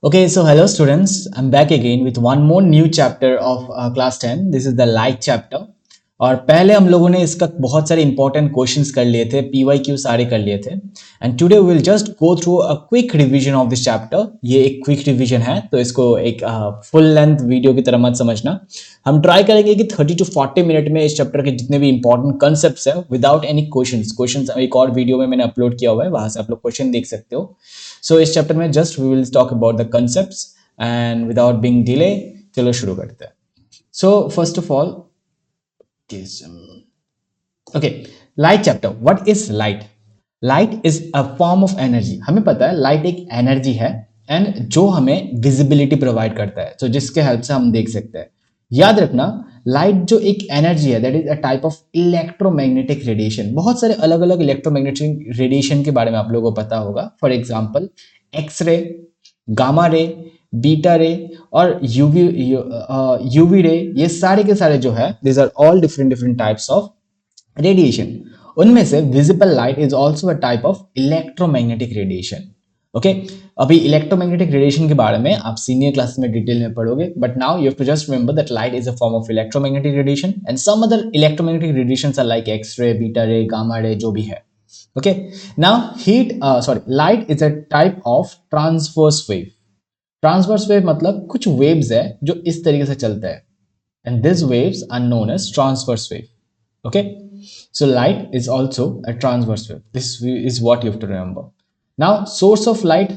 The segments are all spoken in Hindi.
Okay, so hello students. I'm back again with one more new chapter of class 10. This is the light chapter. और पहले हम लोगों ने इसका बहुत सारे इंपॉर्टेंट क्वेश्चंस कर लिए थे, PYQ सारे कर लिए थे. And today we will just go through a quick revision of this chapter. ये एक क्विक रिवीजन है, तो इसको एक फुल लेंथ वीडियो की तरह मत समझना. हम ट्राई करेंगे कि 30 to 40 मिनट में इस चैप्टर के जितने भी इंपॉर्टेंट कंसेप्ट्स है विदाउट एनी क्वेश्चंस एक और वीडियो में मैंने अपलोड किया हुआ है, वहां से आप लोग क्वेश्चन देख सकते हो. सो इस चैप्टर में just we will talk about the concepts and without being delay चलो शुरू करते हैं. So first of all okay, light chapter. What is light? Light is a form of energy. हमें पता है लाइट एक एनर्जी है एंड जो हमें विजिबिलिटी प्रोवाइड करता है, तो जिसके हेल्प से हम देख सकते हैं. याद रखना, लाइट जो एक एनर्जी है that is a type of electromagnetic radiation. बहुत सारे अलग अलग इलेक्ट्रोमैग्नेटिक रेडिएशन के बारे में आप लोगों को पता होगा. For example x ray, gamma ray, beta ray और यूवी रे. ये सारे के सारे जो है these are all different different types of radiation. उनमें से visible light is also a type of electromagnetic radiation. Okay, अभी इलेक्ट्रोमैग्नेटिक रेडिएशन के बारे में आप सीनियर क्लास में डिटेल में पढ़ोगे, but now you have to just remember that light is a form of electromagnetic radiation and some other electromagnetic radiations are like x ray, beta ray, gamma ray, जो भी है. Okay, now light is a type of transverse wave. Transverse wave मतलब कुछ वेव्स है जो इस तरीके से चलते हैं and this waves are known as transverse wave. Okay, so light is also a transverse wave. This is what you have to remember. Now source of light,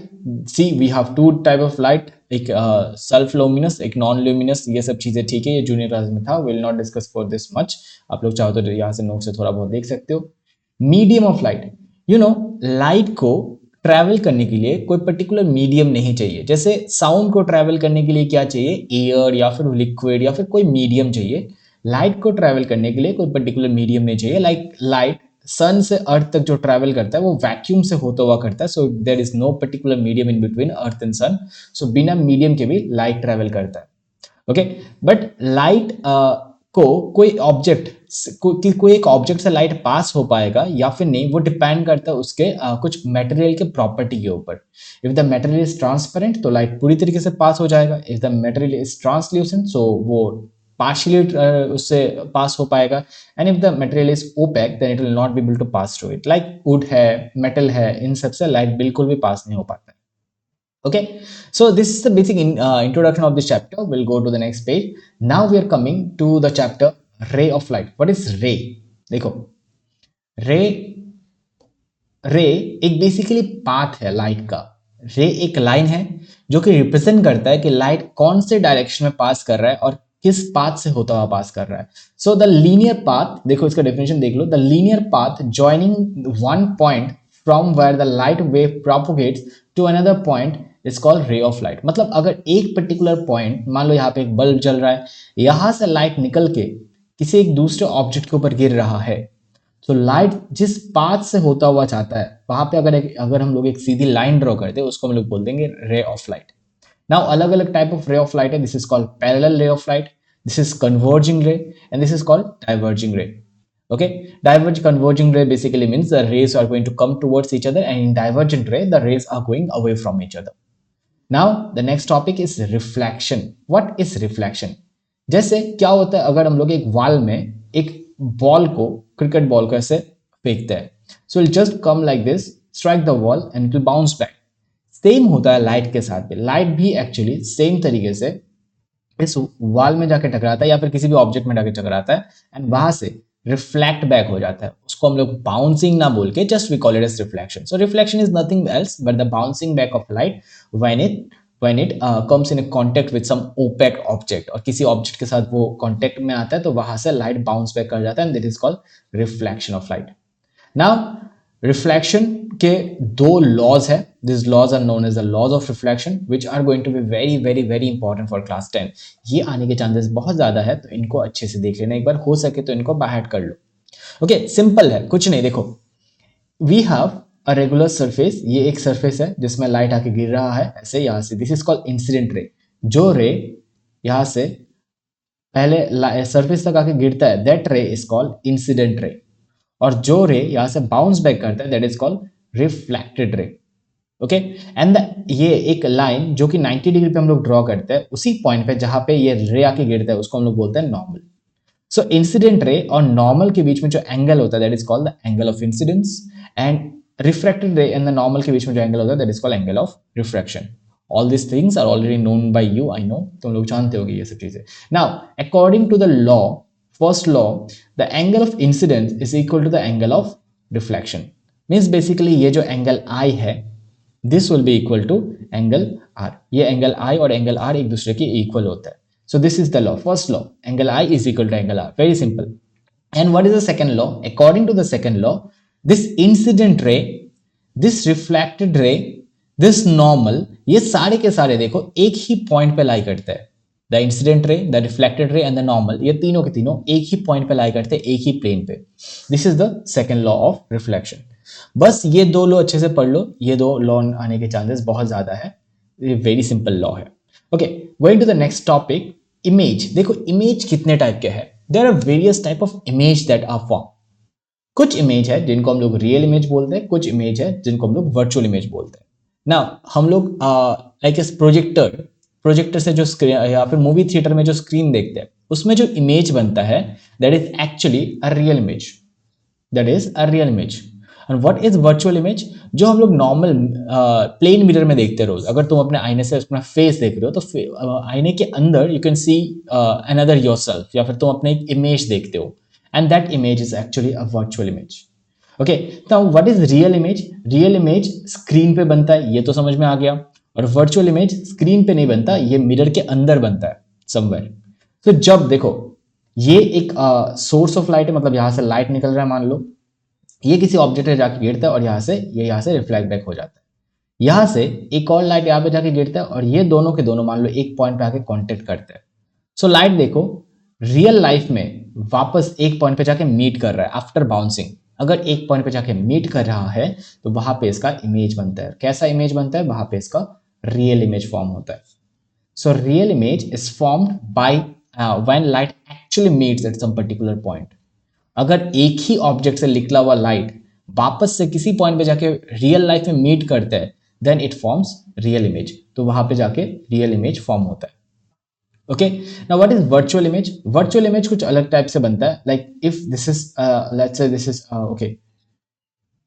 see we have two type of light, एक self luminous, एक non luminous. ये सब चीजें ठीक है, ये जूनियर क्लास में था. will not discuss for this much. आप लोग चाहो तो यहाँ से नोट से थोड़ा बहुत देख सकते हो. Medium of light, you know light को ट्रैवल करने के लिए कोई पर्टिकुलर मीडियम नहीं चाहिए. जैसे साउंड को ट्रैवल करने के लिए क्या चाहिए? एयर या फिर लिक्विड या फिर कोई मीडियम चाहिए. लाइट को ट्रैवल करने के लिए कोई पर्टिकुलर मीडियम नहीं चाहिए. लाइक लाइट सन से अर्थ तक जो ट्रैवल करता है वो वैक्यूम से होता हुआ करता है. So there is no particular medium in between earth and sun. So बिना मीडियम के भी लाइट ट्रैवल करता है. ओके, बट लाइट को कोई ऑब्जेक्ट कोई एक ऑब्जेक्ट से लाइट पास हो पाएगा या फिर नहीं, वो डिपेंड करता है उसके कुछ मटेरियल के प्रॉपर्टी के ऊपर. If the material is transparent तो लाइट पूरी तरीके से पास हो जाएगा. If the material is translucent so वो पार्शियली उससे पास हो पाएगा. And if the material is opaque then it will not be able to pass through it. Like wood है, मेटल है, इन सब से लाइट बिल्कुल भी पास नहीं हो पाता है. Okay, so this is the basic introduction of this chapter. We'll go to the next page. Now we are coming to the chapter ray of light. What is ray? देखो, रे रे एक बेसिकली पाथ है लाइट का. रे एक लाइन है जो कि रिप्रेजेंट करता है कि लाइट कौन से डायरेक्शन में पास कर रहा है और किस पाथ से होता हुआ पास कर रहा है. सो द लीनियर पाथ, देखो इसका डेफिनेशन देख लो. The linear path joining one point from where the light wave propagates to another point is called ray of light. मतलब अगर एक पर्टिकुलर पॉइंट, मान लो यहाँ पे एक बल्ब जल रहा है, यहां से लाइट निकल के किसी एक दूसरे ऑब्जेक्ट के ऊपर गिर रहा है, तो लाइट जिस पाथ से होता हुआ जाता है वहां पे अगर हम लोग एक सीधी लाइन ड्रॉ करते हैं उसको हम लोग बोल देंगे रे ऑफ लाइट. नाउ अलग अलग type of ray of light है. This is called parallel ray of light, this is converging ray and this is called diverging ray. Okay, converging ray basically means the rays are going to come towards each other, and in divergent ray the rays are going away from each other. Now the next topic is reflection. What is reflection? जैसे क्या होता है अगर हम लोग एक वॉल में एक बॉल को, क्रिकेट बॉल को ऐसे फेंकते हैं, so it just come like this, strike the wall and it will bounce back. Same होता है लाइट के साथ भी. लाइट भी एक्चुअली सेम तरीके से इस वॉल में जाके टकराता है या फिर किसी भी ऑब्जेक्ट में जाके टकराता है एंड वहां से रिफ्लेक्ट बैक हो जाता है. उसको हम लोग बाउंसिंग ना बोल के just we call it as reflection. So reflection is nothing else but the bouncing back of light when it comes in a contact with some opaque object, और किसी ऑब्जेक्ट के साथ वो कांटेक्ट में आता है तो वहां से लाइट बाउंस बैक कर जाता है and that is called reflection of light. Now reflection के दो लॉज है. This laws are known as the laws of reflection which are going to be very very very important for class 10. ये आने के चांसेस बहुत ज्यादा है, तो इनको अच्छे से देख लेना एक बार, हो सके तो इनको बाहर कर लो. ओके, सिंपल है, कुछ नहीं. देखो, we have a regular surface. ये एक सरफेस है जिसमें लाइट आके गिर रहा है ऐसे यहां से. This is called incident ray. जो रे यहां से पहले सरफेस तक आके गिरता है दैट रे इज कॉल्ड इंसिडेंट रे. और जो रे यहां से बाउंस बैक करता है that is called reflected ray. Okay and ये एक लाइन जो कि 90 डिग्री पे हम लोग ड्रॉ करते हैं, उसी पॉइंट पे जहां पे ये रे आके गिरता है उसको हम लोग बोलते हैं नॉर्मल। सो इंसिडेंट रे और नॉर्मल के बीच में जो एंगल होता है that is called the angle of incidence, and refracted ray and the normal के बीच में जो एंगल होता है that is called angle of refraction. All this things are already known by you, I know, तुम लोग जानते होगे ये सब चीजें। Now according to the law, first law, the angle of incidence is equal to the angle of reflection. Means basically ये जो एंगल आई है this will be equal to angle R. ये एंगल आई और एंगल आर एक दूसरे के इक्वल होता है। So this is the law, first law, angle I is equal to angle R, very simple. And what is the second law? According to the second law, this incident ray, this reflected ray, this normal, ये सारे के सारे देखो एक ही पॉइंट पे लाई करते हैं। The incident ray, the reflected ray and the normal, ये तीनों के तीनों एक ही पॉइंट पे लाई करते हैं, एक ही प्लेन पे। This is the second law of reflection. बस ये दो लॉ अच्छे से पढ़ लो, ये दो लॉ आने के चांसेस बहुत ज्यादा है, ये वेरी सिंपल लॉ है। Okay, going to the next topic, image. देखो इमेज कितने टाइप के हैं? There are various type of image that are form. कुछ इमेज है जिनको हम लोग रियल इमेज बोलते हैं, कुछ इमेज है जिनको हम लोग वर्चुअल इमेज बोलते हैं। नाउ हम लोग लाइक एस प्रोजेक्टर से जो स्क्रीन या फिर मूवी थिएटर में जो स्क्रीन देखते हैं उसमें जो इमेज बनता है that is actually a real image, that is a real image. And what is virtual image? जो हम लोग नॉर्मल प्लेन मिरर में देखते हैं रोज। अगर तुम अपने आईने से अपना फेस देख रहे हो तो आईने के अंदर you can see another yourself, या फिर तुम अपने एक इमेज देखते हो, and that image is actually a virtual image. Okay, now what is real image? Real image screen पे बनता है, ये तो समझ में आ गया। और वर्चुअल इमेज स्क्रीन पे नहीं बनता, ये मिरर के अंदर बनता है समवेयर। तो जब देखो ये एक सोर्स ऑफ लाइट है, मतलब यहां से लाइट निकल रहा है मान लो, ये किसी ऑब्जेक्ट पे जाके गिरता है और यहाँ से रिफ्लेक्ट बैक हो जाता है। यहाँ से एक और लाइट यहाँ पे जाके गिरता है और ये दोनों के दोनों मान लो एक पॉइंट पे आके कांटेक्ट करते हैं। सो लाइट देखो रियल लाइफ में वापस एक पॉइंट पे जाके मीट कर रहा है आफ्टर बाउंसिंग। अगर एक पॉइंट पे जाके मीट कर रहा है तो वहां पे इसका इमेज बनता है। कैसा इमेज बनता है? वहां पे इसका रियल इमेज फॉर्म होता है। So real image is formed by when light actually meets at some particular point. अगर एक ही ऑब्जेक्ट से निकला हुआ लाइट वापस से किसी पॉइंट पे जाके रियल लाइफ में मीट करता है then it forms real image, तो वहां पे जाके रियल इमेज फॉर्म होता है। Okay, now what is virtual image? Virtual image कुछ अलग टाइप से बनता है। Like if this is let's say this is okay,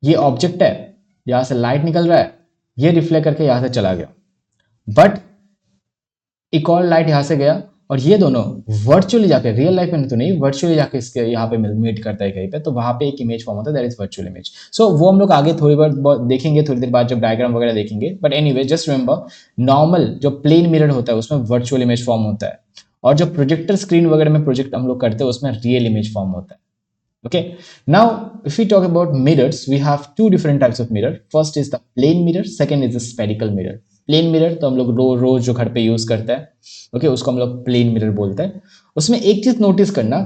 ये ऑब्जेक्ट है, यहां से लाइट निकल रहा है, ये रिफ्लेक्ट करके यहां से चला गया, बट एक और लाइट यहां से गया और ये दोनों वर्चुअली जाके, रियल लाइफ में तो नहीं, वर्चुअली जाके इसके यहाँ पे मीट करता है कहीं पे, तो वहां पे एक इमेज फॉर्म होता है दैट इज वर्चुअल इमेज। सो वो हम लोग आगे थोड़ी बार देखेंगे, थोड़ी देर बाद जब डायग्राम वगैरह देखेंगे। But anyway just remember, normal जो प्लेन मिरर होता है उसमें वर्चुअल इमेज फॉर्म होता है, और जो प्रोजेक्टर स्क्रीन वगैरह में प्रोजेक्ट हम लोग करते हैं उसमें रियल इमेज फॉर्म होता है। Okay, now if we talk about mirrors, we have two different types of mirror. First is the plane mirror, second is the spherical mirror. Plane mirror तो हम लोग रोज जो घर पे यूज करते हैं, ओके, उसको हम लोग प्लेन मिरर बोलते हैं। उसमें एक चीज नोटिस करना,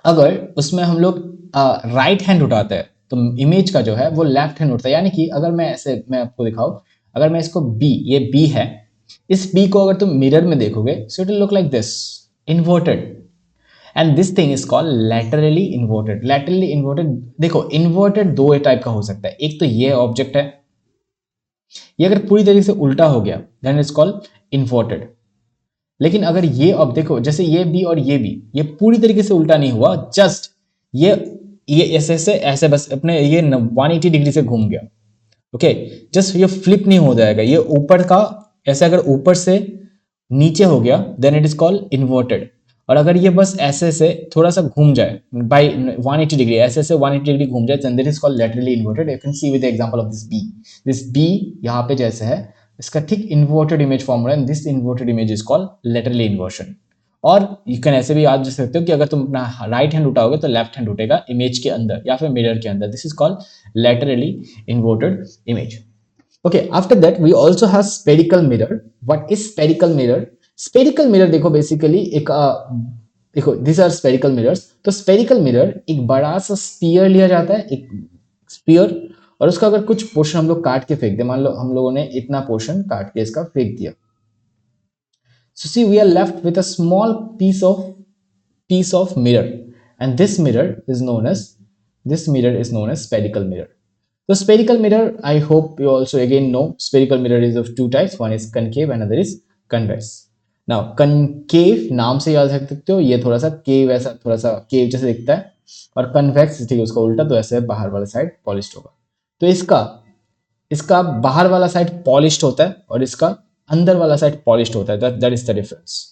अगर उसमें हम लोग राइट हैंड उठाते हैं तो इमेज का जो है वो लेफ्ट हैंड उठता है। यानी कि अगर मैं ऐसे, मैं आपको दिखाऊं, अगर मैं इसको बी, ये बी है, इस बी को अगर तुम मिरर में देखोगे so it will look like this, inverted, and this thing is called laterally inverted. Laterally inverted, देखो इन्वर्टेड दो टाइप का हो सकता है। एक तो ये ऑब्जेक्ट है, ये अगर पूरी तरीके से उल्टा हो गया देन इट्स कॉल्ड इन्वर्टेड। लेकिन अगर ये अब देखो, जैसे ये बी और ये बी, ये पूरी तरीके से उल्टा नहीं हुआ, जस्ट ये ऐसे बस अपने ये 180 डिग्री से घूम गया, ओके, जस्ट ये फ्लिप नहीं हो जाएगा, ये ऊपर का ऐसे अगर ऊपर से नीचे हो गया then it is called inverted. और अगर ये बस ऐसे से थोड़ा सा घूम जाए बाय 180 डिग्री, ऐसे से 180 डिग्री घूम जाए then it is called laterally inverted. You can see with the example of this B. This B यहाँ पे जैसे है, इसका ठीक इन्वर्टेड इमेज फॉर्म हो रहा है, this inverted image is called laterally inversion. और यू कैन ऐसे भी याद रख सकते हो कि अगर तुम अपना राइट हैंड उठाओगे तो लेफ्ट हैंड उठेगा इमेज के अंदर या फिर मिरर के अंदर। This is called laterally inverted image. Okay, after that we also have spherical mirror. What is spherical mirror? Spherical mirror देखो बेसिकली एक देखो these are spherical mirrors। तो spherical mirror एक बड़ा सा स्पीयर लिया जाता है, एक स्पीयर, और उसका अगर कुछ पोर्शन हम लोग काट के फेंक दे, मान लो हम लोगों ने इतना पोर्शन काट के इसका फेंक दिया, so see we are left with a small piece of mirror, and this mirror is known as spherical mirror। So spherical mirror, I hope you also again know spherical mirror is of two types. One is concave, another is convex. Now concave नाम से याद रख सकते हो, ये थोड़ा सा केव ऐसा थोड़ा सा केव जैसे दिखता है, और कन्वेक्स ठीक है उसका उल्टा, तो ऐसे बाहर वाला साइड पॉलिश्ड होगा। तो इसका इसका बाहर वाला साइड पॉलिश्ड होता है और इसका अंदर वाला साइड पॉलिश्ड होता है, दैट इज द डिफरेंस।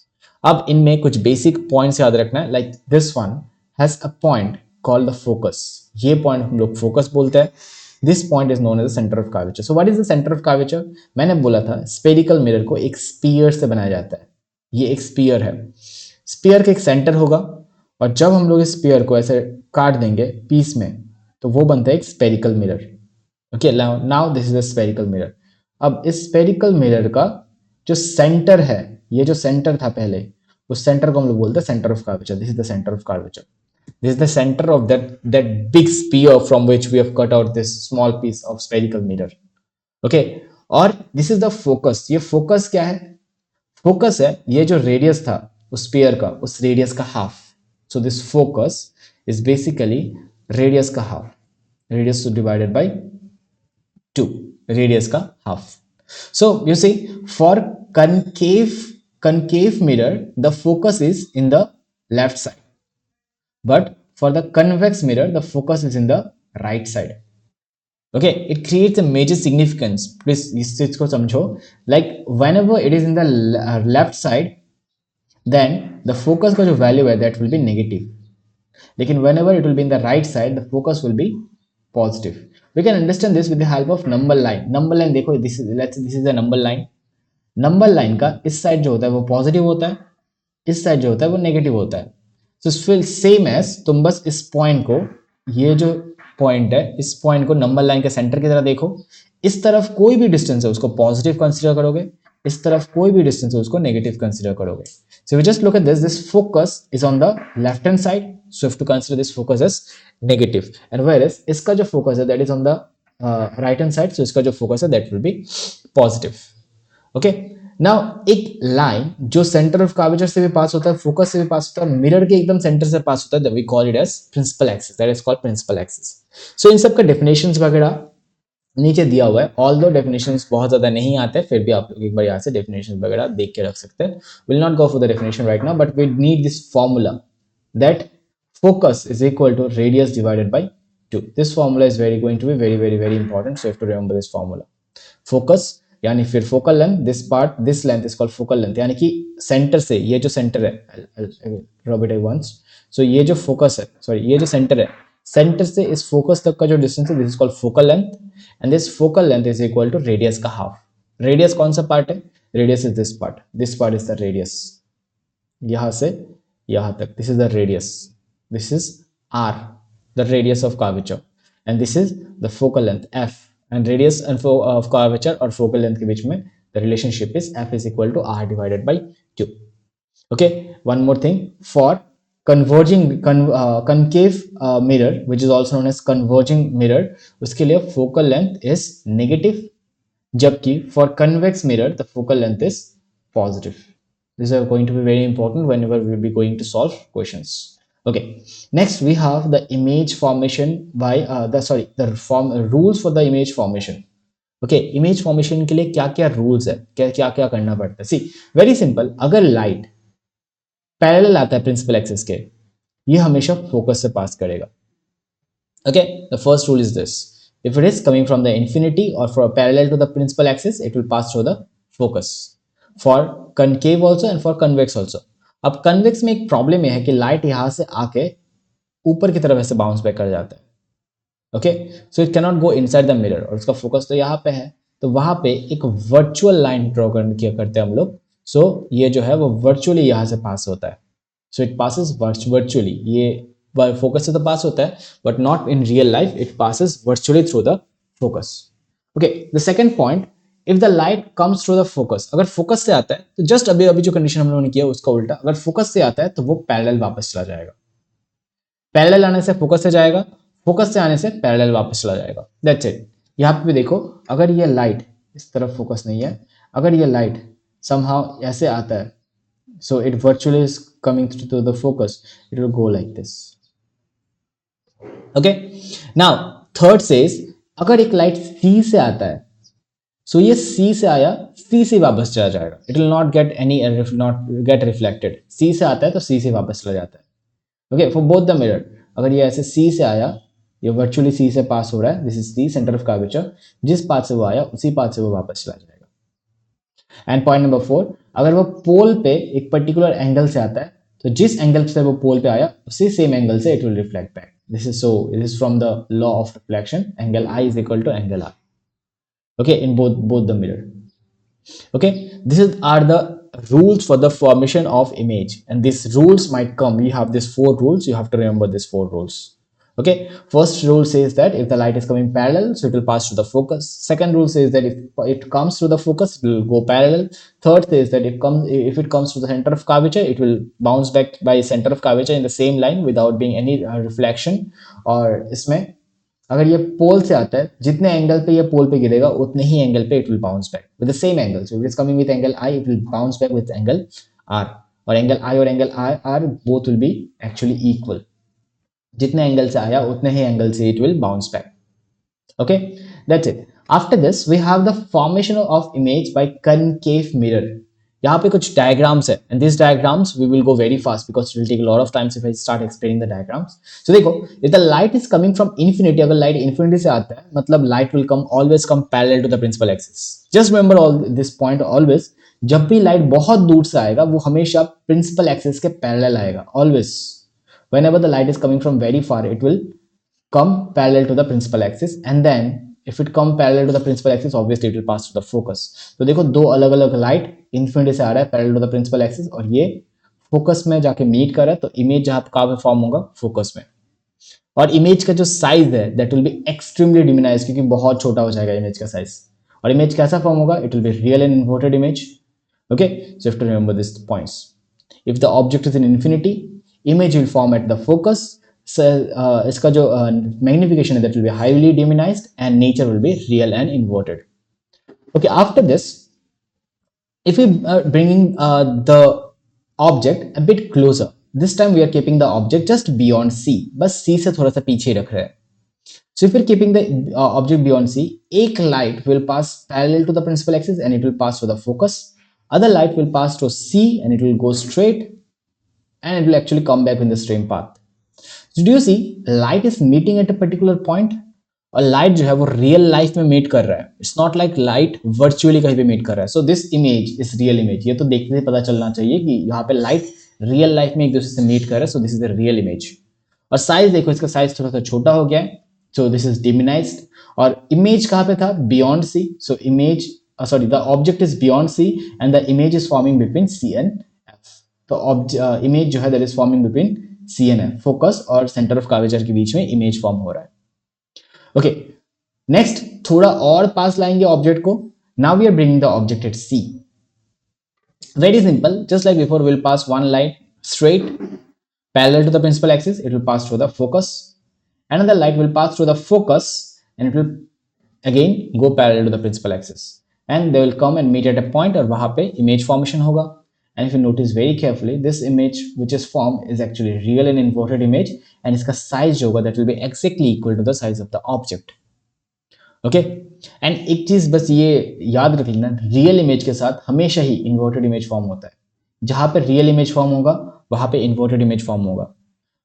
अब इनमें कुछ बेसिक पॉइंट्स याद रखना है, like this one has a point called the focus, ये पॉइंट हम लोग फोकस बोलते हैं। This point is known as the centre of curvature. So what is the centre of curvature? मैंने बोला था स्फेरिकल मिरर को एक स्पीयर से बनाया जाता है, ये एक स्पीयर है, स्पीयर का एक सेंटर होगा, और जब हम लोग इस स्पीयर को ऐसे काट देंगे पीस में, तो वो बनता है एक spherical mirror. Okay, now this is a spherical mirror. अब इस स्फेरिकल मिरर का जो सेंटर है, ये जो सेंटर था पहले, उस सेंटर को हम लोग बोलते हैं centre of curvature. This is the centre of curvature. This is the center of that big sphere from which we have cut out this small piece of spherical mirror. Okay, और this is the focus। ये focus क्या है? Focus है ये जो radius था उस sphere का, उस radius का half। So this focus is basically radius का half, radius divided by 2, radius का half। So you see, for concave mirror the focus is in the left side, but for the convex mirror the focus is in the right side। Okay, it creates a major significance, please इस चीज को समझो, like whenever it is in the left side then the focus का जो value है that will be negative, लेकिन whenever it will be in the right side the focus will be positive। we can understand this with the help of number line। number line देखो, this is a number line। Number line का इस साइड जो होता है वो पॉजिटिव होता है, इस साइड जो होता है वो नेगेटिव होता है। सो फिल सेम एज, तुम बस इस पॉइंट को, ये जो पॉइंट है इस पॉइंट को नंबर लाइन के सेंटर की तरह देखो, इस तरफ कोई भी डिस्टेंस है उसको पॉजिटिव कंसीडर करोगे, इस तरफ कोई भी डिस्टेंस है उसको नेगेटिव कंसीडर करोगे। So we just look at this focus is on the left hand side, so have to consider this focus as negative, and whereas इसका जो फोकस है that is on the right hand side, so इसका जो फोकस है that will be positive. Okay, now एक लाइन जो सेंटर ऑफ कर्वेचर से भी पास होता है, फोकस से भी पास होता है, मिरर के एकदम सेंटर से पास होता है, we call it as principal axis, that is called principal axis. So इन सब का डेफिनेशंस वगैरह नीचे दिया हुआ है, ऑल दो डेफिनेशंस बहुत ज्यादा नहीं आते, फिर भी आप लोग एक बार यहाँ से डेफिनेशंस वगैरह देख के रख सकते हैं। Will not go for the definition right now, but we need this formula that focus is equal to radius divided by 2। this formula is going to be very important, so you have to remember this formula। focus यानी फिर focal length, this part, this length is called focal length, यानी कि सेंटर से, ये जो सेंटर है रॉबिट आई वंस, सो ये जो फोकस है, सॉरी ये जो सेंटर है, सेंटर से इस फोकस तक का जो डिस्टेंस है this is called focal length, and this focal length is equal to radius का हाफ। रेडियस कौन सा पार्ट है? Radius is this part is the radius, यहां से यहां तक, this is the radius, this is R, the radius of curvature, and this is the focal length F, and radius and of curvature और focal length के बीच में the relationship is f is equal to r divided by 2। okay, one more thing, for concave mirror which is also known as converging mirror, उसके लिए focal length is negative, जबकि for convex mirror the focal length is positive। these are going to be very important whenever we will be going to solve questions। okay, next we have the image formation by rules for the image formation। okay, image formation के लिए क्या क्या rules है, क्या क्या क्या करना पड़ता है? see, very simple, अगर light parallel आता है प्रिंसिपल एक्सिस के, ये हमेशा फोकस से पास करेगा। okay, the first rule is this, if it is coming from the infinity or for parallel to the principal axis it will pass through the focus, for concave also and for convex also। अब कन्वेक्स में एक प्रॉब्लम यह है कि लाइट यहां से आके ऊपर की तरफ ऐसे बाउंस बैक कर जाता है। Okay, so it cannot go inside the mirror, और उसका फोकस तो यहाँ पे है, तो वहां पे एक वर्चुअल लाइन ड्रॉ करते हैं हम लोग। सो ये जो है वो वर्चुअली यहां से पास होता है, सो इट पासेस वर्चुअली, ये फोकस से तो पास होता है but not in real life, it passes virtually through the focus. Okay, the second point, if the light comes through the focus, अगर फोकस से आता है तो जस्ट अभी अभी जो कंडीशन हम लोगों ने किया उसका उल्टा, अगर फोकस से आता है तो वो पैरेलल वापस चला जाएगा, पैरेलल आने से फोकस से जाएगा, फोकस से आने से पैरेलल वापस चला जाएगा, दैट्स इट। यहाँ पे भी देखो, अगर ये लाइट इस तरफ फोकस नहीं है, अगर ये लाइट समहाउ ऐसे आता है, so it virtually is coming to the focus, it will go like this। okay, now third says अगर एक लाइट सी से आता है, सो ये सी से आया, सी से वापस चला जाएगा, it will not get any, not get reflected. C से आता है तो सी से वापस चला जाता है। Okay, for both the mirror, अगर ये ऐसे सी से आया, ये वर्चुअली सी से पास हो रहा है, this is C centre of curvature, जिस पाथ से वो आया उसी पाथ से वो वापस चला जाएगा। एंड पॉइंट नंबर 4, अगर वो पोल पे एक पर्टिकुलर एंगल से आता है, तो जिस एंगल से वो पोल पे आया उसी सेम एंगल से it will reflect back. This is so, this is from the law of reflection, angle I is equal to angle R, okay, in both the mirror. Okay, this is are the rules for the formation of image, and these rules might come, we have these 4 rules, you have to remember these 4 rules. Okay, first rule says that if the light is coming parallel, so it will pass to the focus. Second rule says that if it comes to the focus, it will go parallel. Third says that if it comes to the center of curvature, it will bounce back by center of curvature in the same line without being any reflection. और इसमें अगर ये पोल से आता है, जितने एंगल पे ये पोल पे गिरेगा उतने ही एंगल पे it will bounce back with the same angle. So it is coming with angle I, it will bounce back with angle R, और एंगल आई और angle R both will be actually equal. जितने एंगल से आया उतने ही एंगल से it will bounce back. Okay, that's it. After this we have the formation of image by concave mirror. यहाँ पे कुछ diagrams है, and these diagrams we will go very fast because it will take a lot of time if I start explaining the diagrams. So देखो, if the light is coming from infinity, अगर light infinity से आता है, मतलब light will come always come parallel to the principal axis. Just remember all this point always. जब भी light बहुत दूर से आएगा, वो हमेशा principal axis के parallel आएगा, always. Whenever the light is coming from very far, it will come parallel to the principal axis, and then if it come parallel to the principal axis, obviously it will pass to the focus. तो देखो, दो अलग अलग लाइट इन्फिनिटी से आ रहा है parallel to the principal axis, और ये फोकस में जाके मीट कर रहा है, तो इमेज जहां कहां पे फॉर्म होगा, फोकस में। और इमेज का जो साइज है दैट विल बी एक्सट्रीमली डिमिनाइज, क्योंकि बहुत छोटा हो जाएगा इमेज का साइज। और इमेज कैसा फॉर्म होगा, it will be real and inverted image. Okay, so have to remember this points. If the object is in infinity, image will form at the focus. इसका जो मैग्निफिकेशन है that will be highly diminished, and nature will be real and inverted. Okay, after this if we bringing the object a bit closer, this time we are keeping the object just beyond c, बस c से थोड़ा सा पीछे रख रहे हैं। So if we're keeping the object beyond c, एक light will pass parallel to the principal axis and it will pass to the focus. Other light will pass to c and it will go straight, and it will actually come back in the same path. So do you see, light is meeting at a particular point, और लाइट जो है वो रियल लाइफ में मीट कर रहा है। It's not like light virtually कहीं पे मीट कर रहा है। So this image is real image. ये तो देखने से पता चलना चाहिए कि यहाँ पे लाइट रियल लाइफ में एक दूसरे से मीट कर रहा है। So this is the real image. और साइज देखो, इसका साइज थोड़ा सा छोटा हो गया है, सो दिस इज डिमिनाइज्ड। और इमेज कहाँ पे था, beyond C. So image sorry, the object is beyond C and the image is forming between C and F. तो इमेज जो है that is forming between C and F, focus और सेंटर ऑफ कर्वेचर के बीच में इमेज फॉर्म हो रहा है। ओके, नेक्स्ट थोड़ा और पास लाएंगे ऑब्जेक्ट को। Now we are bringing the object at C. Very simple, just like before, will pass one light straight parallel to the principal axis, it will pass through the focus. Another light will pass through the focus and it will again go parallel to the principal axis, and they will come and meet at a point, और वहां पे image formation होगा। And if you notice very carefully, this image which is formed is actually real and inverted image, and इसका size जो होगा that will be exactly equal to the size of the object. Okay, and एक चीज बस ये याद रख लेना, रियल इमेज के साथ हमेशा ही इन्वर्टेड इमेज फॉर्म होता है। जहां पे रियल इमेज फॉर्म होगा वहां पे इन्वर्टेड इमेज फॉर्म होगा।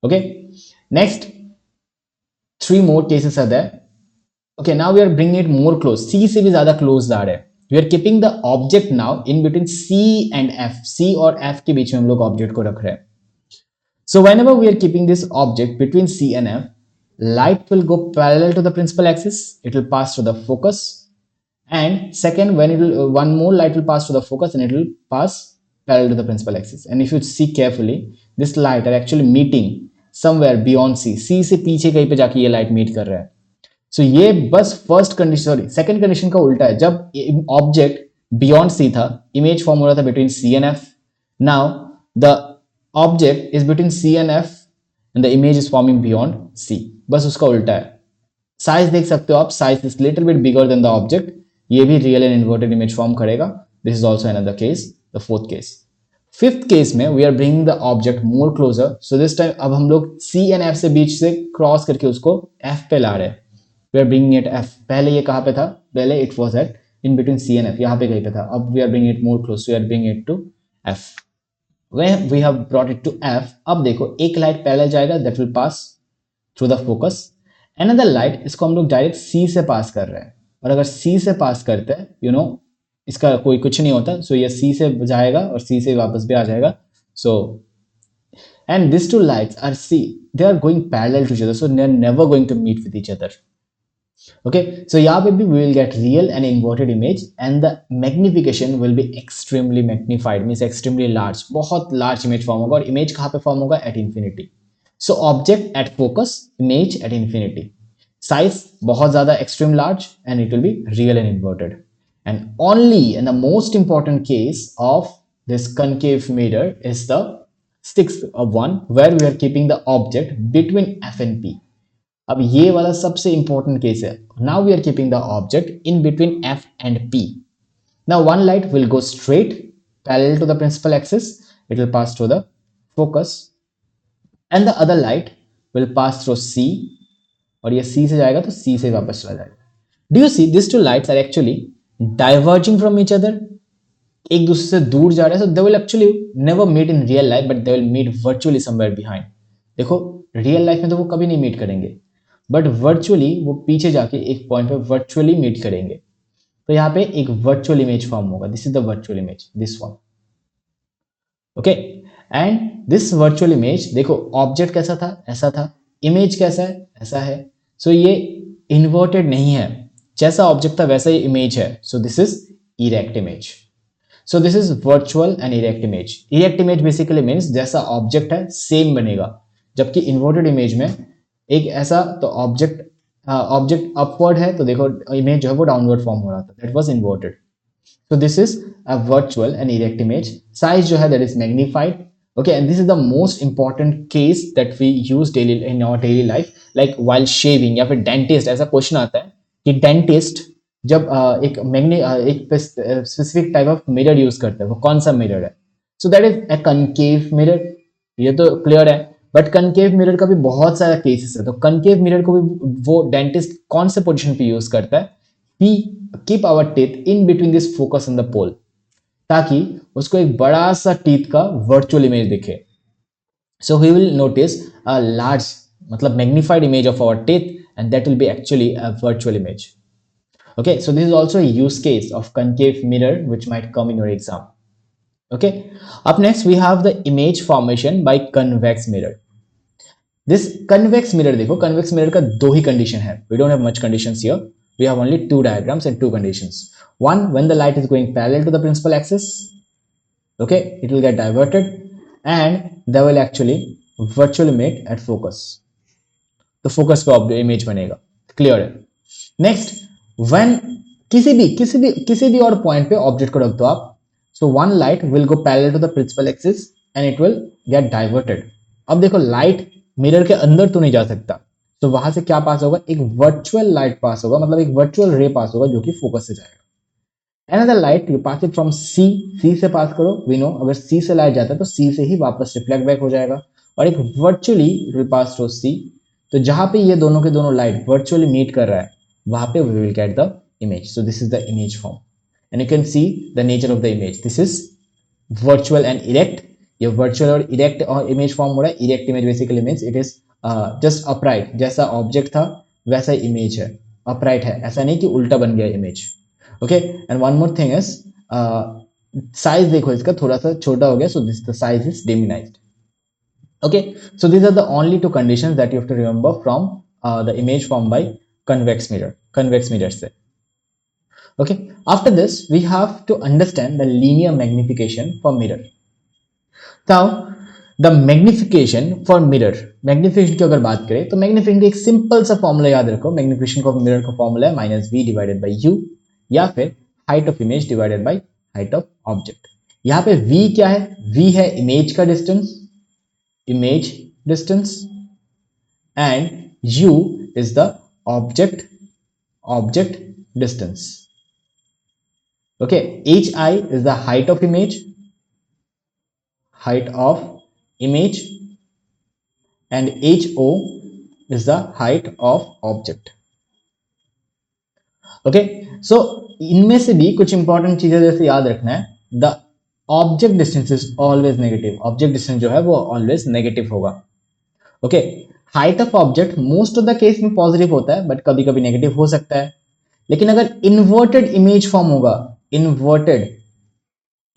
Okay, next 3 more cases are there. Okay, now we are bringing it more close, C से भी ज्यादा क्लोज ला रहे हैं। We are keeping the object now in between C and F, C और एफ के बीच में हम लोग ऑब्जेक्ट को रख रहे हैं। So whenever we are keeping this object between C and F, light will go parallel to the principal axis, it will pass to the focus, and second, when it will one more light will pass to the focus and it will pass parallel to the principal axis. And if you see carefully, this light are actually meeting somewhere beyond C, C से पीछे कहीं पे जाके ये light meet कर रहा है। So ये बस first condition, sorry second condition का उल्टा है। जब ऑब्जेक्ट बियॉन्ड C था, इमेज फॉर्म हो रहा था between C and F. Now the object is between C and F and the image is forming beyond C, बस उसका उल्टा है। साइज देख सकते हो आप, size is little bit bigger than the object, ये भी real and inverted image form करेगा। This is also another case, the fourth case. Fifth case में we are bringing the object more closer. So this time अब हम लोग C एंड F से बीच से क्रॉस करके उसको F पे ला रहे हैं। We are bringing it F, पहले ये कहाँ पे था, पहले it was at in between C and F, यहाँ पे कहीं पे था, अब we are bringing it more close, we are bringing it to F, when we have brought it to f, अब देखो एक लाइट पैरेलल जाएगा, that will pass through the focus, another light, इसको हम लोग डायरेक्ट सी से पास कर रहे हैं, और अगर सी से पास करते हैं इसका कोई कुछ नहीं होता, सो ये सी से जाएगा और सी से वापस भी आ जाएगा, सो and these two lights are see they are going parallel to each other, so they are never going to meet with each other. Okay, so यहाँ पे भी we will get real and inverted image and the magnification will be extremely magnified, means extremely large, बहुत large image form होगा, और image कहाँ पे form होगा, at infinity. So object at focus, image at infinity, size बहुत ज़्यादा extreme large and it will be real and inverted. And only and the most important case of this concave mirror is the sixth one, where we are keeping the object between f and p. अब ये वाला सबसे इंपॉर्टेंट केस है, now we are keeping the object in between F and P. Now one light will go straight parallel to the principal axis, it will pass through the focus, and the other light will pass through C, और ये सी से जाएगा तो सी से वापस चला जाएगा. Do you see this two lights are actually diverging from each other, एक दूसरे से दूर जा रहे हैं, so they will actually never meet in real life, but they will meet virtually somewhere behind. देखो रियल लाइफ में तो वो कभी नहीं मीट करेंगे, बट वर्चुअली वो पीछे जाके एक पॉइंट पे वर्चुअली मीट करेंगे. तो यहाँ पे एक वर्चुअल इमेज फॉर्म होगा, this is the virtual image, this one. Okay, and this virtual image, देखो ऑब्जेक्ट कैसा था, ऐसा था, इमेज कैसा है, ऐसा है, सो ये इन्वर्टेड नहीं है, जैसा ऑब्जेक्ट था वैसा ही इमेज है, so this is erect image. So this is virtual and erect image. Erect image basically means जैसा ऑब्जेक्ट है सेम बनेगा, जबकि इन्वर्टेड इमेज में एक ऐसा, तो ऑब्जेक्ट अपवर्ड है तो देखो इमेज जो है वो डाउनवर्ड फॉर्म हो रहा था, that was inverted. So this is a virtual and erect image. Size जो है that is magnified. Okay, and this is the most important case that we use daily in our daily life, like while shaving या फिर dentist, ऐसा क्वेश्चन आता है कि dentist जब एक specific type of mirror use करते हैं, वो कौन सा मिरर है, so that is a concave mirror, ये तो क्लियर है. बट कनकेव मिरर का भी बहुत सारा केसेस है, तो कनकेव मिरर को भी वो डेंटिस्ट कौन से पोजीशन पे यूज करता है, he keep our teeth in between this focus in the pole, ताकि उसको एक बड़ा सा टीथ का वर्चुअल इमेज दिखे. So we will notice a large, मतलब magnified image of our teeth, and that will be actually a virtual image. Okay, so this is also a use case of concave mirror which might come in your exam. Okay, up next we have the image formation by convex mirror. This convex mirror, देखो convex mirror का दो ही condition है, we don't have much conditions here, we have only two diagrams and two conditions. One, when the light is going parallel to the principal axis, okay, it will get diverted and they will actually virtually meet at focus, तो फोकस पे इमेज बनेगा, क्लियर है. नेक्स्ट, व्हेन किसी भी और पॉइंट पे ऑब्जेक्ट को रख दो आप, so one light will go parallel to the principal axis and it will get diverted. अब देखो लाइट मिरर के अंदर तो नहीं जा सकता, तो वहां से क्या पास होगा, एक वर्चुअल लाइट पास होगा, मतलब एक वर्चुअल रे पास होगा जो कि फोकस से जाएगा. Another light you pass it from C से पास करो, we know अगर C से लाइट जाता है तो C से ही वापस रिफ्लेक्ट बैक हो जाएगा, और एक virtually will pass through C, तो जहां पे ये दोनों के दोनों लाइट वर्चुअली मीट कर रहा है वहां पे we will get the image. So this is the image form and you can see the nature of the image. This is virtual and erect. ये वर्चुअल और इरेक्ट और इमेज फॉर्म हो रहा है. Erect image basically means it is just upright, जैसा ऑब्जेक्ट था वैसा इमेज है, अपराइट है, ऐसा नहीं कि उल्टा बन गया image. Okay, and one more thing is size, देखो इसका थोड़ा सा छोटा हो गया, so this the size is diminished. Okay, so these are the only two conditions that you have to remember from the image formed by convex mirror से. Okay, after this we have to understand the linear magnification for mirror. Now the magnification for mirror, magnification की अगर बात करें तो magnification की एक सिंपल सा फॉर्मूला याद रखो. magnification का मिरर का फॉर्मूला है -v डिवाइडेड बाय u, या फिर height of image divided by height of object. यहाँ पे v क्या है, v है इमेज का distance, and u is the object distance. Okay, hi is the height of image and ho is the height of object. Okay, so इनमें से भी कुछ इंपॉर्टेंट चीजें जैसे याद रखना है, the object distance is always negative, object distance जो है वो ऑलवेज नेगेटिव होगा। Okay, height of object most of the case में पॉजिटिव होता है बट कभी कभी नेगेटिव हो सकता है। लेकिन अगर इन्वर्टेड इमेज फॉर्म होगा, inverted,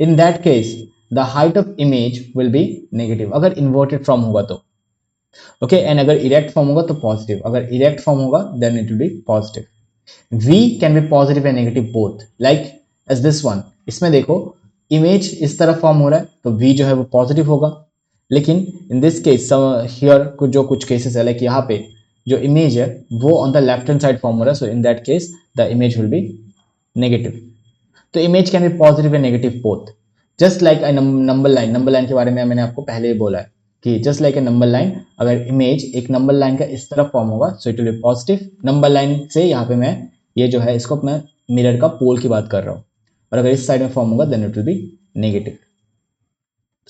in that case the height of image will be negative, अगर इन्वर्टेड फॉर्म होगा तो। ओके, एंड अगर इरेक्ट फॉर्म होगा तो पॉजिटिव, अगर इरेक्ट फॉर्म होगा then it will be positive. V can be positive and negative both, like as this one। इसमें देखो इमेज इस तरफ फॉर्म हो रहा है तो V जो है वो पॉजिटिव होगा, लेकिन इन दिस केस हियर कुछ जो कुछ केसेस है, लाइक यहाँ पे जो इमेज है वो on the left hand side form हो रहा है, so in that case the image will be negative. तो image can be positive and negative both, just like a number line. Number line के बारे में मैंने आपको पहले ही बोला है कि just like a number line, अगर इमेज एक नंबर लाइन का इस तरफ फॉर्म होगा so it will be positive. Number line से यहाँ पे मैं ये जो है इसको मैं मिरर का पोल की बात कर रहा हूँ, और अगर इस साइड में फॉर्म होगा then it will be negative.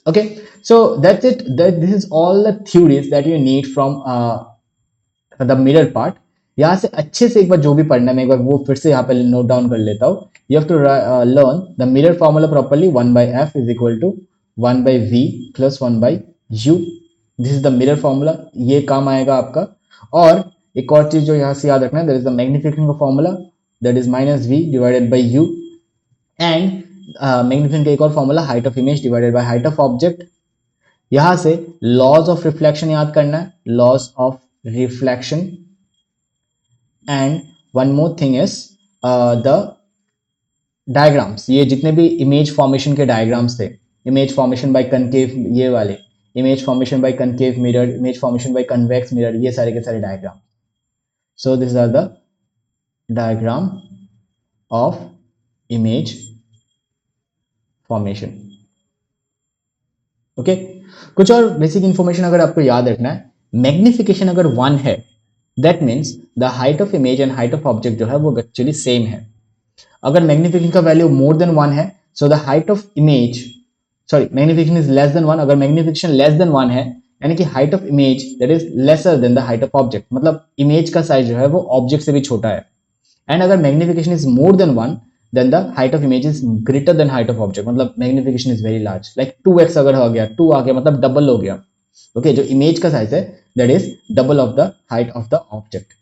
Okay, so that's it, that this is all the theories that you need from the mirror part. यहाँ से अच्छे से एक बार जो भी पढ़ना है मैं एक बार वो फिर से यहाँ पे नोट डाउन कर लेता हूँ। You have to learn the mirror formula properly, 1/f is equal to 1/v plus 1/u। This is the mirror formula, ये काम आएगा आपका। और एक और चीज जो यहाँ से याद रखना है, दैट इज द मैग्निफिकेशन का formula, that is -v divided by u। And magnification का एक और formula, height of image divided by height of object. यहां से लॉज ऑफ रिफ्लेक्शन याद करना है, loss of reflection. And one more thing is the diagrams, ये जितने भी इमेज फॉर्मेशन के डायग्राम्स थे, इमेज फॉर्मेशन बाय कनकेव, ये वाले image formation by concave mirror, image formation by convex mirror, ये सारे के सारे diagram. So this are the diagram of image formation. Okay, कुछ और बेसिक इंफॉर्मेशन अगर आपको याद रखना है, मैग्निफिकेशन अगर 1 है that means the height of image and height of object जो है वो एक्चुअली सेम है। अगर मैग्निफिकेशन का वैल्यू मोर देन 1 है so the height of image, sorry magnification is less than 1, अगर मैग्निफिकेशन लेस देन 1 है यानी कि height of image that is lesser than the height of object, मतलब इमेज का साइज जो है वो ऑब्जेक्ट से भी छोटा है। एंड अगर magnification is more than 1 then the height of image is greater than height of object, मतलब magnification is very large, like 2x अगर हो गया, 2 आ गया मतलब डबल हो गया। ओके, जो इमेज का साइज है that is double of the height of the object.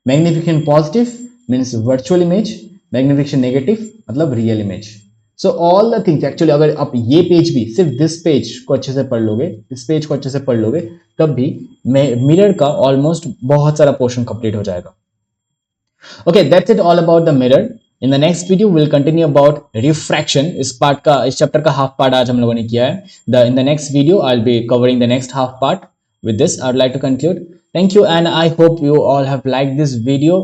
Magnification positive means virtual image, magnification negative मतलब real image. So all the things actually, अगर आप ये पेज भी सिर्फ दिस पेज को अच्छे से पढ़ लोगे, इस पेज को अच्छे से पढ़ लोगे, तब भी मिरर का ऑलमोस्ट बहुत सारा पोर्शन कंप्लीट हो जाएगा। Okay, that's it all about the mirror. In the next video, we'll continue about refraction. इस चैप्टर का हाफ पार्ट आज हम लोगों ने किया है। In the next video, I'll be covering the next half part. With this, I would like to conclude. Thank you, and I hope you all have liked this video.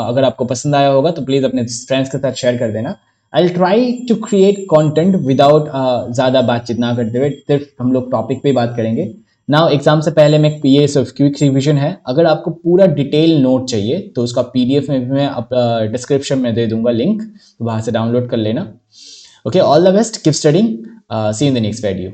अगर आपको पसंद आया होगा तो प्लीज अपने फ्रेंड्स के साथ शेयर कर देना। I'll try to create content without ज़्यादा बातचीत ना करते हुए, सिर्फ हम लोग टॉपिक पे बात करेंगे। नाउ एग्जाम से पहले मैं ये सिर्फ क्विक रिवीजन है, अगर आपको पूरा डिटेल नोट चाहिए तो उसका पीडीएफ में भी मैं डिस्क्रिप्शन में दे दूंगा लिंक, तो वहां से डाउनलोड कर लेना। Okay, all the best, keep studying, see in the next video.